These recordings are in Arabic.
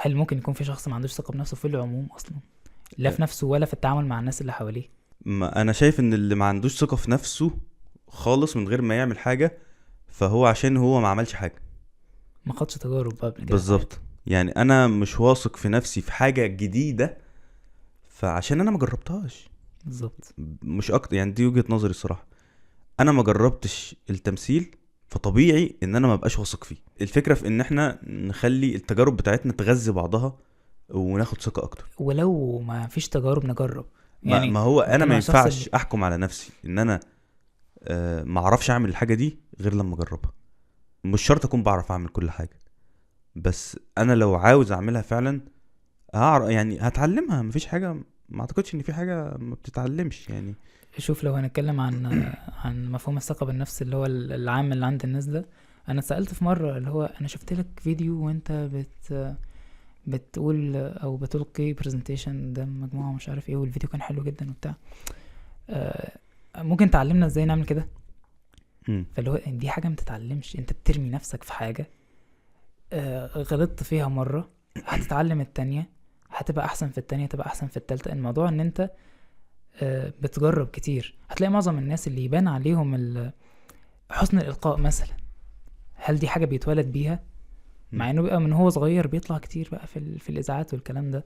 هل ممكن يكون في شخص ما عندوش ثقة بنفسه في العموم اصلا، لا في نفسه ولا في التعامل مع الناس اللي حواليه؟ ما انا شايف ان اللي ما عندوش ثقة في نفسه خالص من غير ما يعمل حاجة، فهو عشان هو ما عملش حاجة. ما خدش تجارب قبل كده في حياته. بالظبط. يعني انا مش واثق في نفسي في حاجة جديدة، فعشان انا ما جربتهاش. بالظبط. مش اكتر، يعني دي وجهة نظري الصراحة. انا ما جربتش التمثيل، فطبيعي ان انا ما بقاش واثق فيه. الفكرة في ان احنا نخلي التجارب بتاعتنا تغذي بعضها وناخد ثقة اكتر. ولو ما فيش تجارب نجرب يعني. ما هو انا بتكلم ما عن الشخص ينفعش اللي احكم على نفسي ان انا ما اعرفش اعمل الحاجة دي غير لما اجربها. مش شرط اكون بعرف اعمل كل حاجة، بس انا لو عاوز اعملها فعلا يعني هتعلمها. مفيش حاجة، ما اعتقدش ان في حاجة ما بتتعلمش يعني. شوف، لو هنتكلم عن مفهوم الثقة بالنفس اللي هو العام اللي عند الناس ده. انا اتسألت في مرة اللي هو انا شفت لك فيديو وانت بتقول او بتلقي برزنتيشن قدام مجموعة مش عارف ايه، والفيديو كان حلو جدا وبتاع. آه، ممكن تعلمنا ازاي نعمل كده؟ مم. فاللي هو دي حاجة ما تتعلمش، انت بترمي نفسك في حاجة. غلطت فيها مرة، هتتعلم التانية، هتبقى احسن في التانية، تبقى احسن في التالتة. الموضوع ان انت بتجرب كتير. هتلاقي معظم الناس اللي يبان عليهم حسن الإلقاء مثلا، هل دي حاجة بيتولد بيها؟ مم. مع انه بقى من هو صغير بيطلع كتير بقى في الإذاعات والكلام ده.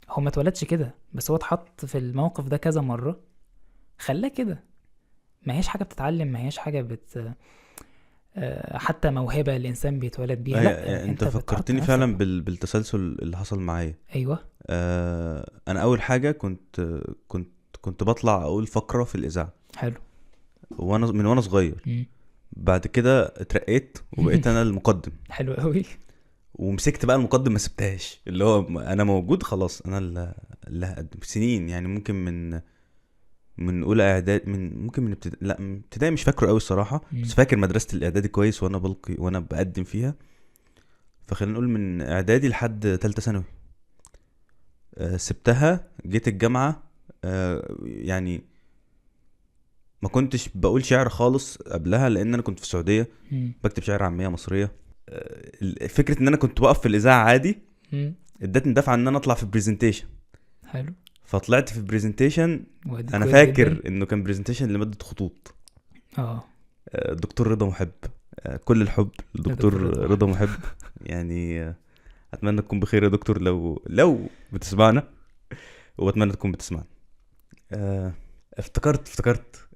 هو ما اتولدش كده، بس هو اتحط في الموقف ده كذا مرة خلاه كده. ما هيش حاجة بتتعلم، ما هيش حاجة حتى موهبة الإنسان بيتولد بيها، لا انت انت بتحط فكرتني نفسك. فعلا بالتسلسل اللي حصل معايا. ايوه. انا اول حاجه كنت كنت بطلع اقول فقره في الاذاعه حلو. وانا صغير. مم. بعد كده اترقيت وبقيت انا المقدم، حلو قوي. ومسكت بقى المقدم، ما سبتهاش. اللي هو انا موجود خلاص، انا اللي هقدم سنين. يعني ممكن من اولى اعداد، ممكن من لا، من ابتدائي مش فاكره قوي الصراحه، مم. بس فاكر مدرسه الاعدادي كويس وانا بلقي وانا بقدم فيها. فخلينا نقول من اعدادي لحد تالتة ثانوي. سبتها، جيت الجامعة. يعني ما كنتش بقول شعر خالص قبلها، لان انا كنت في السعودية مم. بكتب شعر عامية مصرية. فكرة ان انا كنت بقف في الاذاعة عادي مم. ادتني دفعة ان انا اطلع في بريزنتيشن. حلو. فطلعت في بريزنتيشن. وادي انا كويس جدا. فاكر انه كان بريزنتيشن لمادة خطوط. اه. الدكتور رضا محب، كل الحب يا الدكتور دكتور رضا رضا محب. محب. يعني اتمنى تكون بخير يا دكتور، لو بتسمعنا، واتمنى تكون بتسمعنا. آه، افتكرت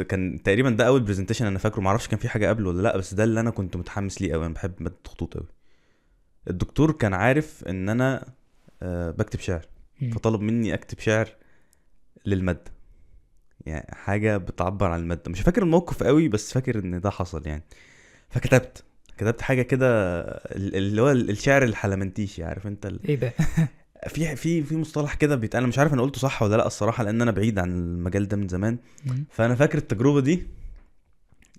كان تقريبا ده اول برزنتيشن انا فاكره. معرفش كان في حاجه قبله ولا لا، بس ده اللي انا كنت متحمس ليه قوي. انا بحب ماده الخطوط قوي. الدكتور كان عارف ان انا بكتب شعر، مم. فطلب مني اكتب شعر للماده، يعني حاجه بتعبر عن الماده. مش فاكر الموقف قوي، بس فاكر ان ده حصل يعني. فكتبت حاجه كده، اللي هو الشعر الحلمنتيشي، عارف انت ايه ده؟ في مصطلح كده بيتقال. انا مش عارف انا قلته صح ولا لا الصراحه، لان انا بعيد عن المجال ده من زمان. مم. فانا فاكر التجربه دي.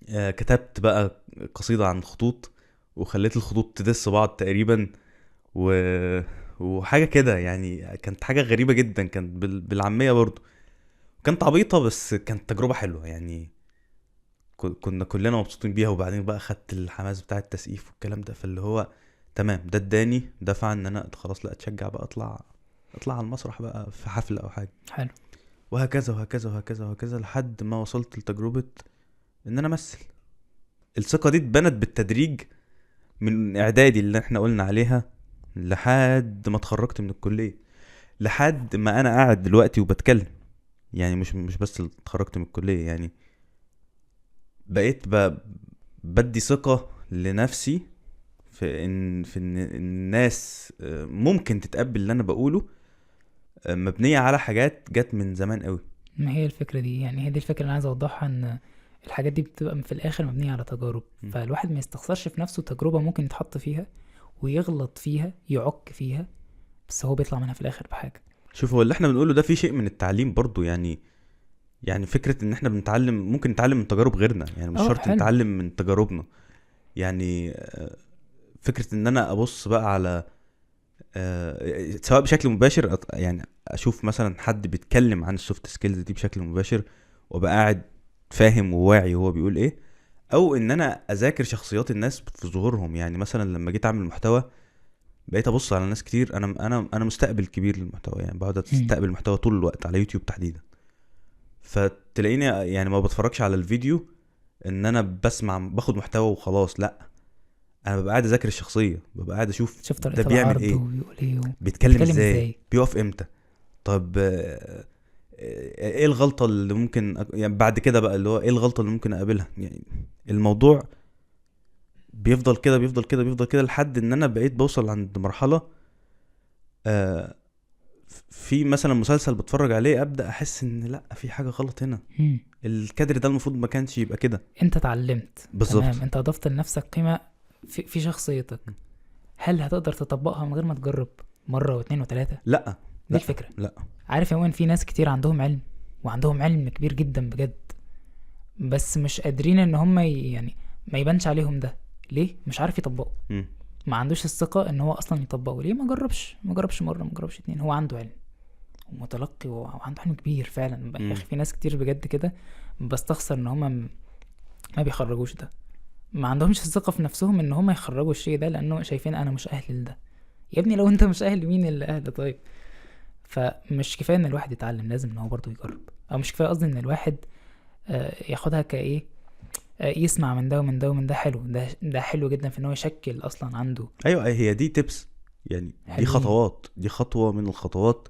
كتبت بقى قصيده عن الخطوط، وخليت الخطوط تدس بعض تقريبا، و... وحاجه كده. يعني كانت حاجه غريبه جدا، كانت بالعاميه برضو. كانت عبيطه، بس كانت تجربه حلوه يعني. كنا كلنا مبسوطين بيها. وبعدين بقى خدت الحماس بتاع التسقيف والكلام ده، فاللي هو تمام، ده اداني دفعه ان انا خلاص لا اتشجع بقى، اطلع على المسرح بقى في حفله او حاجه. حلو. وهكذا وهكذا وهكذا وهكذا لحد ما وصلت لتجربة ان انا امثل. الثقة دي اتبنت بالتدريج من اعدادي اللي احنا قلنا عليها، لحد ما اتخرجت من الكلية، لحد ما انا قاعد دلوقتي وبتكلم. يعني مش بس اتخرجت من الكلية، يعني بقيت بدي ثقة لنفسي في ان الناس ممكن تتقبل اللي انا بقوله، مبنية على حاجات جت من زمان قوي. ما هي الفكرة دي، يعني هي دي الفكرة اللي أنا عايز أوضحها، إن الحاجات دي بتبقى في الآخر مبنية على تجارب. م. فالواحد ما يستخسرش في نفسه تجربة ممكن يتحط فيها ويغلط فيها يعك فيها، بس هو بيطلع منها في الآخر بحاجة. شوف، هو اللي احنا بنقوله ده في شيء من التعليم برضو يعني. يعني فكرة ان احنا بنتعلم، ممكن نتعلم من تجارب غيرنا، يعني مش اه شرط حلو. نتعلم من تجاربنا. يعني فكرة ان انا ابص بقى على سواء بشكل مباشر، يعني اشوف مثلا حد بيتكلم عن السوفت سكيلز دي بشكل مباشر، وابقى قاعد فاهم وواعي هو بيقول ايه، او ان انا اذاكر شخصيات الناس في ظهورهم. يعني مثلا لما جيت اعمل محتوى، بقيت ابص على ناس كتير. انا مستقبل كبير للمحتوى، يعني بقعد استقبل محتوى طول الوقت على يوتيوب تحديدا. فتلاقيني يعني ما بتفرجش على الفيديو ان انا بسمع باخد محتوى وخلاص، لا انا ببقى قاعد اذاكر الشخصيه، ببقى قاعد اشوف شوف ده طريقة بيعمل العرض ايه، وبيقول ايه بيتكلم ازاي، بيقف امتى، طب ايه الغلطه اللي ممكن يعني بعد كده بقى اللي هو ايه الغلطه اللي ممكن اقابلها. يعني الموضوع بيفضل كده بيفضل كده بيفضل كده لحد ان انا بقيت بوصل عند مرحله آه، في مثلا مسلسل بتفرج عليه ابدا احس ان لا في حاجه غلط هنا، الكادر ده المفروض ما كانش يبقى كده. انت اتعلمت بالظبط. تمام، انت اضفت لنفسك قيمة في شخصيتك. هل هتقدر تطبقها من غير ما تجرب مرة واثنين وثلاثة؟ لا دي لا الفكرة. لا عارف يا مؤمن، في ناس كتير عندهم علم وعندهم علم كبير جدا بجد، بس مش قادرين ان هم يعني ما يبانش عليهم ده. ليه؟ مش عارف يطبقه. مم. ما عندوش الثقة ان هو اصلا يطبقه. ليه؟ ما جربش مرة، ما جربش اتنين. هو عنده علم ومتلقي وعنده علم كبير فعلا يا اخي. في ناس كتير بجد كده بستخسر ان هم ما بيخرجوش ده. ما عندهمش الثقة في نفسهم ان هم يخرجوا الشيء ده، لانه شايفين انا مش اهل لده. يا ابني لو انت مش اهل، مين اللي اهل؟ طيب. فمش كفاية ان الواحد يتعلم، لازم ان هو برضه يجرب. او مش كفاية قصدي ان الواحد ياخدها كايه، يسمع من ده ومن ده ومن ده. حلو، ده حلو جدا في ان هو يشكل اصلا عنده. ايوه هي دي تيبس يعني، دي حلوين. خطوات، دي خطوه من الخطوات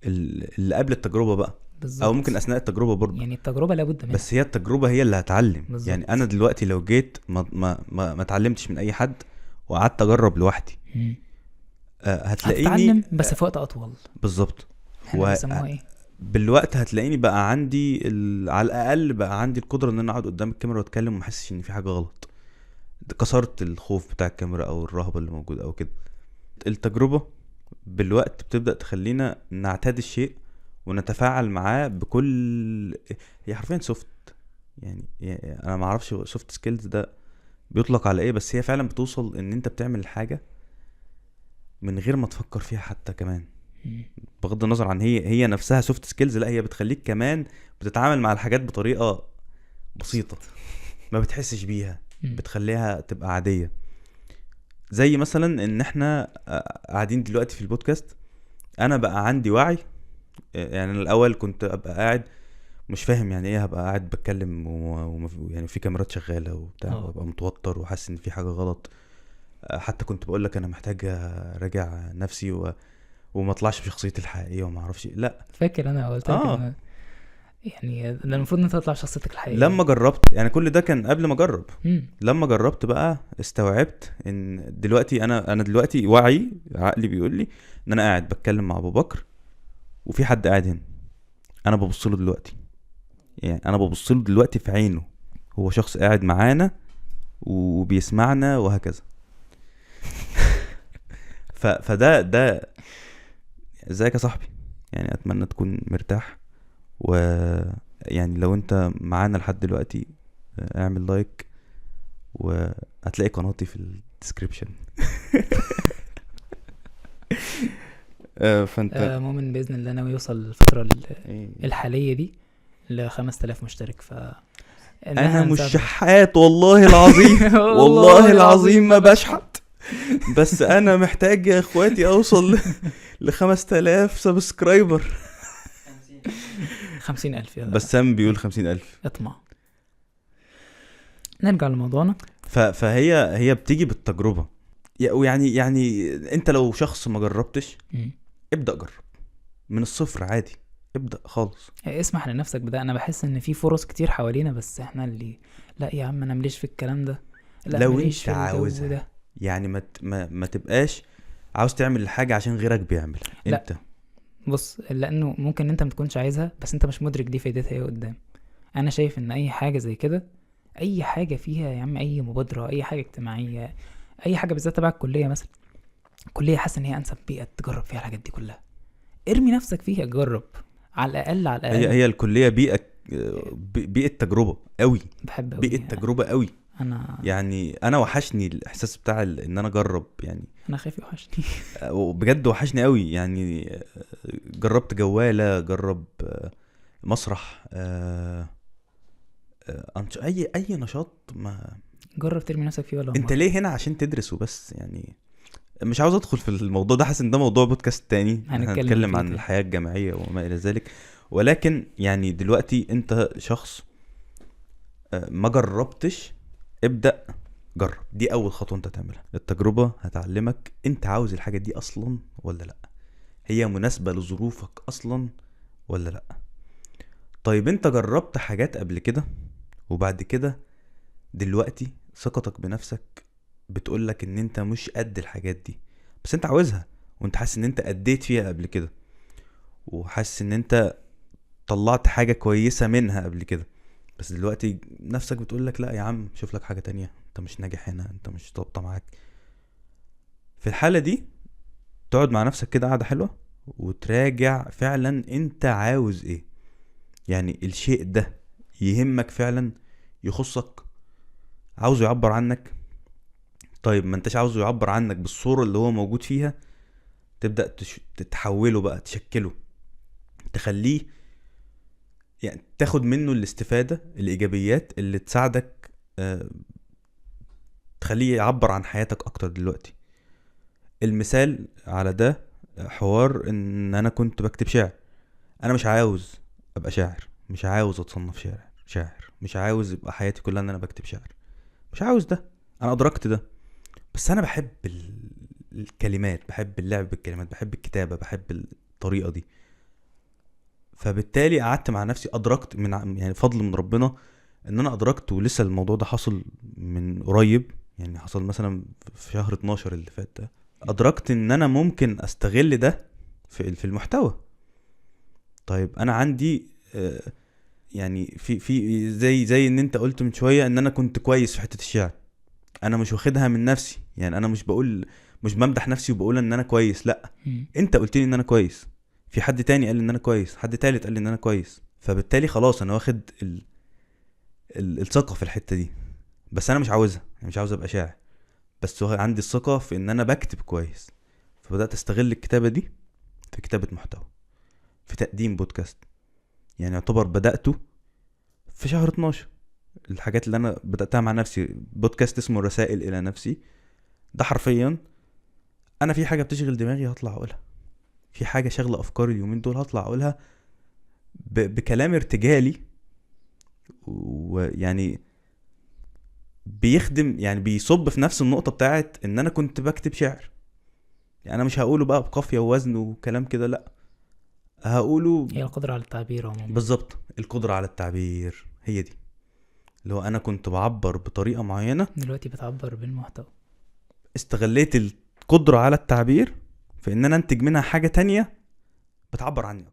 اللي قبل التجربه بقى، بالظبط. او ممكن اثناء التجربه برضه. يعني التجربة لابد منها. بس هي التجربه هي اللي هتعلم. بالظبط. يعني انا دلوقتي لو جيت ما اتعلمتش من اي حد وقعدت اجرب لوحدي، هتلاقيني هتتعلم بس في وقت اطول. بالظبط. احنا بيسموها ايه؟ بالوقت هتلاقيني بقى عندي على الاقل بقى عندي القدره ان انا اقعد قدام الكاميرا واتكلم وما احسش ان في حاجه غلط، كسرت الخوف بتاع الكاميرا او الرهبه اللي موجوده او كده. التجربه بالوقت بتبدا تخلينا نعتاد الشيء ونتفاعل معاه بكل، هي حرفيا سوفت. يعني انا ما اعرفش سوفت سكيلز ده بيطلق على ايه، بس هي فعلا بتوصل ان انت بتعمل الحاجه من غير ما تفكر فيها حتى كمان. بغض النظر عن هي نفسها سوفت سكيلز، لا هي بتخليك كمان بتتعامل مع الحاجات بطريقه بسيطه ما بتحسش بيها، بتخليها تبقى عاديه. زي مثلا ان احنا قاعدين دلوقتي في البودكاست، انا بقى عندي وعي. يعني أنا الاول كنت ابقى قاعد مش فاهم يعني ايه هبقى قاعد بتكلم يعني في كاميرات شغاله وبتاع، وابقى متوتر وحاسس ان في حاجه غلط. حتى كنت بقول لك انا محتاج اراجع نفسي وما اطلعش بشخصيتي الحقيقيه وما اعرفش. لا فاكر انا قلت لك يعني ده المفروض ان انت تطلع شخصيتك الحقيقيه. لما جربت، يعني كل ده كان قبل ما اجرب. لما جربت بقى استوعبت ان دلوقتي انا دلوقتي وعي عقلي بيقول لي ان انا قاعد بتكلم مع ابو بكر وفي حد قاعد هنا، انا ببص له دلوقتي. يعني انا ببص له دلوقتي في عينه، هو شخص قاعد معانا وبيسمعنا وهكذا. فده ازيك يا صاحبي، يعني اتمنى تكون مرتاح. ويعني لو انت معانا لحد دلوقتي اعمل لايك وهتلاقي قناتي في الديسكريبشن. فانت مؤمن باذن الله ناوي يوصل الفتره الحاليه دي ل 5000 مشترك. انا مش شحات والله العظيم. والله العظيم ما بشحت، بس انا محتاج يا اخواتي اوصل ل 5000 سبسكرايبر. 50,000 بس سام بيقول 50,000. اطمع. نرجع لموضوعنا. فهي بتيجي بالتجربة. يعني انت لو شخص ما جربتش ابدأ جرب من الصفر عادي، ابدأ خالص. اسمح لنفسك بده. انا بحس ان في فرص كتير حوالينا، بس احنا اللي لا يا عم انا مليش في الكلام ده. لا لو انت عاوزها ده. يعني ما تبقاش عاوز تعمل الحاجة عشان غيرك بيعمل. انت بص، لانه ممكن انت ما تكونش عايزها، بس انت مش مدرك دي فايدتها ايه قدام. انا شايف ان اي حاجة زي كده، اي حاجة فيها يا عم، اي مبادرة، اي حاجة اجتماعية، اي حاجة بالذات تبع الكلية مثلا. الكلية حاسس ان هي انسب بيئة تجرب فيها الحاجات دي كلها. ارمي نفسك فيها، جرب على الاقل هي الكلية بيئة تجربة قوي. بحب بيئة تجربة قوي. انا وحشني الاحساس بتاع ان انا اجرب. يعني انا خايف يوحشني. بجد وحشني قوي. يعني جربت جوالة، جرب مسرح، اي نشاط. ما جرب ترمي نفسك فيه ولا انت ليه هنا عشان تدرس وبس؟ يعني مش عاوز ادخل في الموضوع ده، حاسس ان ده موضوع بودكاست تاني، احنا هنتكلم هنتكلم فيه عن تاني. الحياة الجامعية وما الى ذلك. ولكن يعني دلوقتي انت شخص ما جربتش، ابدأ جرب. دي اول خطوة انت تعملها. التجربة هتعلمك انت عاوز الحاجة دي اصلا ولا لا، هي مناسبة لظروفك اصلا ولا لا. طيب انت جربت حاجات قبل كده، وبعد كده دلوقتي ثقتك بنفسك بتقولك ان انت مش قد الحاجات دي، بس انت عاوزها، وانت حاسس ان انت اديت فيها قبل كده، وحاسس ان انت طلعت حاجة كويسة منها قبل كده، بس دلوقتي نفسك بتقولك لا يا عم شوف لك حاجة تانية، انت مش ناجح هنا، انت مش ضابطة معاك. في الحالة دي تقعد مع نفسك كده قعدة حلوة وتراجع فعلا انت عاوز ايه. يعني الشيء ده يهمك فعلا، يخصك، عاوزه يعبر عنك. طيب ما انتش عاوزه يعبر عنك بالصورة اللي هو موجود فيها، تبدأ تتحوله بقى، تشكله، تخليه يعني تاخد منه الاستفادة، الإيجابيات اللي تساعدك تخليه يعبر عن حياتك أكتر. دلوقتي المثال على ده حوار إن أنا كنت بكتب شعر. أنا مش عاوز أبقى شاعر، مش عاوز أتصنف شاعر، مش عاوز يبقى حياتي كلها إن أنا بكتب شعر، مش عاوز ده. أنا أدركت ده، بس أنا بحب الكلمات، بحب اللعب بالكلمات، بحب الكتابة، بحب الطريقة دي. فبالتالي قعدت مع نفسي، ادركت من يعني فضل من ربنا ان انا ادركت، ولسه الموضوع ده حصل من قريب، يعني حصل مثلا في شهر 12 اللي فات ده. ادركت ان انا ممكن استغل ده في المحتوى. طيب انا عندي يعني في زي ان انت قلت من شوية ان انا كنت كويس في حتة الشعر. انا مش واخدها من نفسي، يعني انا مش بمدح نفسي وبقول ان انا كويس، لا. انت قلت لي ان انا كويس، في حد تاني قال لي ان انا كويس، حد تالت قال لي ان انا كويس، فبالتالي خلاص انا واخد الثقة في الحتة دي. بس انا مش عاوزها، يعني مش عاوز ابقى شاعر، بس عندي الثقة في ان انا بكتب كويس. فبدأت استغل الكتابة دي في كتابة محتوى، في تقديم بودكاست. يعني يعتبر بدأته في شهر 12. الحاجات اللي انا بدأتها مع نفسي، بودكاست اسمه رسائل الى نفسي، ده حرفيا انا في حاجة بتشغل دماغي هطلع اقولها، في حاجة شغلة افكاري اليومين دول هطلع اقولها بكلام ارتجالي، ويعني بيخدم، يعني بيصب في نفس النقطة بتاعت ان انا كنت بكتب شعر. يعني انا مش هقوله بقى بقافية ووزن وكلام كده، لا، هقوله هي القدرة على التعبير عموما. بالظبط، القدرة على التعبير، هي دي. اللي هو انا كنت بعبر بطريقة معينة، دلوقتي بتعبر بالمحتوى. استغليت القدرة على التعبير في ان انا انتج منها حاجة تانية بتعبر عني.